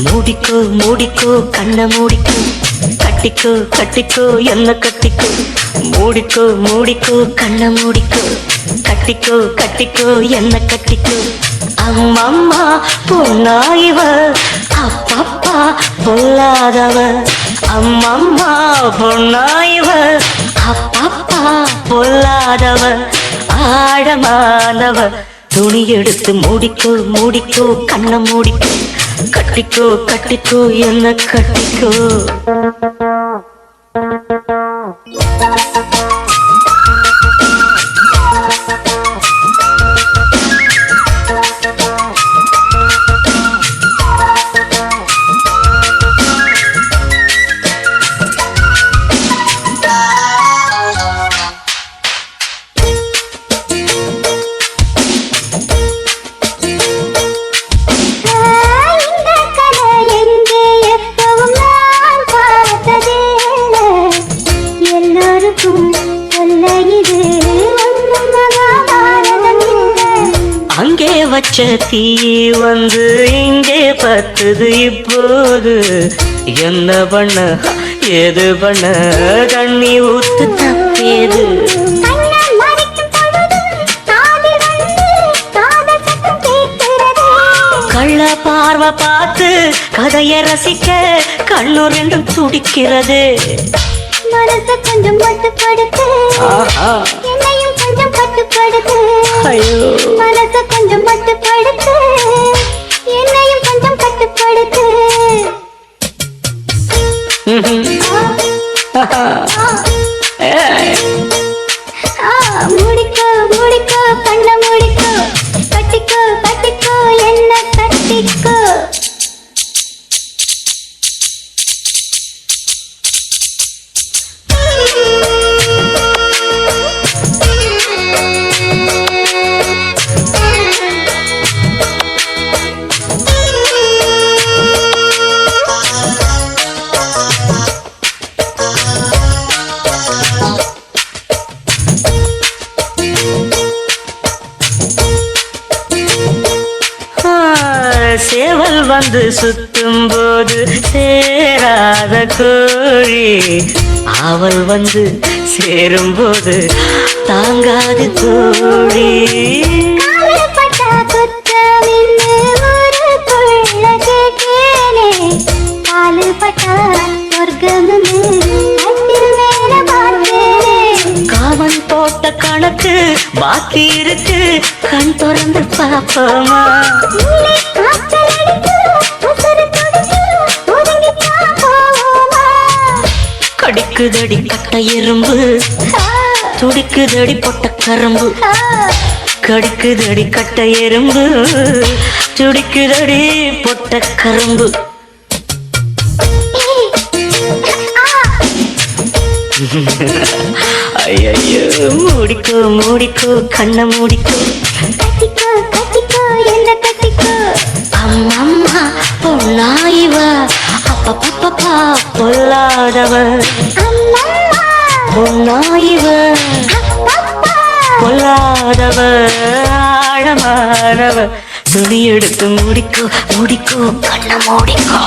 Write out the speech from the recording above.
மூடிக்கோ மூடிக்கோ கண்ண மூடிக்கோ கட்டிக்கோ கட்டிக்கோ என்ன கட்டிக்கோ மூடிக்கோ மூடிக்கோ கண்ண மூடிக்கோ கட்டிக்கோ கட்டிக்கோ என்ன கட்டிக்கோ அம்மம்மா பொன்னாயிவ அப்பப்பா பொல்லாதவ அம்மம்மா பொன்னாயிவ அப்பப்பா பொல்லாதவ ஆழமானவ துணி எடுத்து மூடிக்கோ மூடிக்கோ கண்ண மூடிக்கோ கட்டிக்கோ கட்டிக்கோ என்ன கட்டிக்கோ அங்கே வச்ச தீ வந்து இங்கே பத்துது இப்போது என்ன பண்ண ஏது பண்ண தண்ணி ஊத்து தப்பேது கள்ள பார்வை பார்த்து கதைய ரசிக்க கண்ணு ரெண்டும் துடிக்கிறது மனசு கொஞ்சம் மட்டுப்படுத்து என்னையும் கொஞ்சம் கட்டுப்படுத்து மனசு கொஞ்சம் மட்டுப்படுத்து என்னையும் கொஞ்சம் கட்டுப்படுத்து மூடிக்கோ மூடிக்கோ கண்ண மூடிக்கோ கட்டிக்கோ கட்டிக்கோ என்ன கட்டிக்கோ சேவல் வந்து சுத்தும் போது சேராத கோழி அவள் வந்து சேரும் போது தாங்காது தோழி காவன் போட்ட கணக்கு பாக்கி இருக்கு கண் திறந்து பாப்போமா கடிக்குதடி கட்ட எறும்பு துடிக்குதடி பொட்ட கரும்பு கடிக்குதடி கட்ட எறும்பு துடிக்குதடி பொட்ட கரும்பு ஐயோ மூடிக்கோ மூடிக்கோ கண்ண மூடிக்கோ கட்டிக்கோ கட்டிக்கோ என்ன கட்டிக்கோ அம்மம்மா பொன்னாயிவ அப்பப்பப்பா பொல்லாதவ பொன்னாயிவ பொல்லாதவ ஆழமானவ துணி எடுத்து மூடிக்கோ மூடிக்கோ கண்ண மூடிக்கோ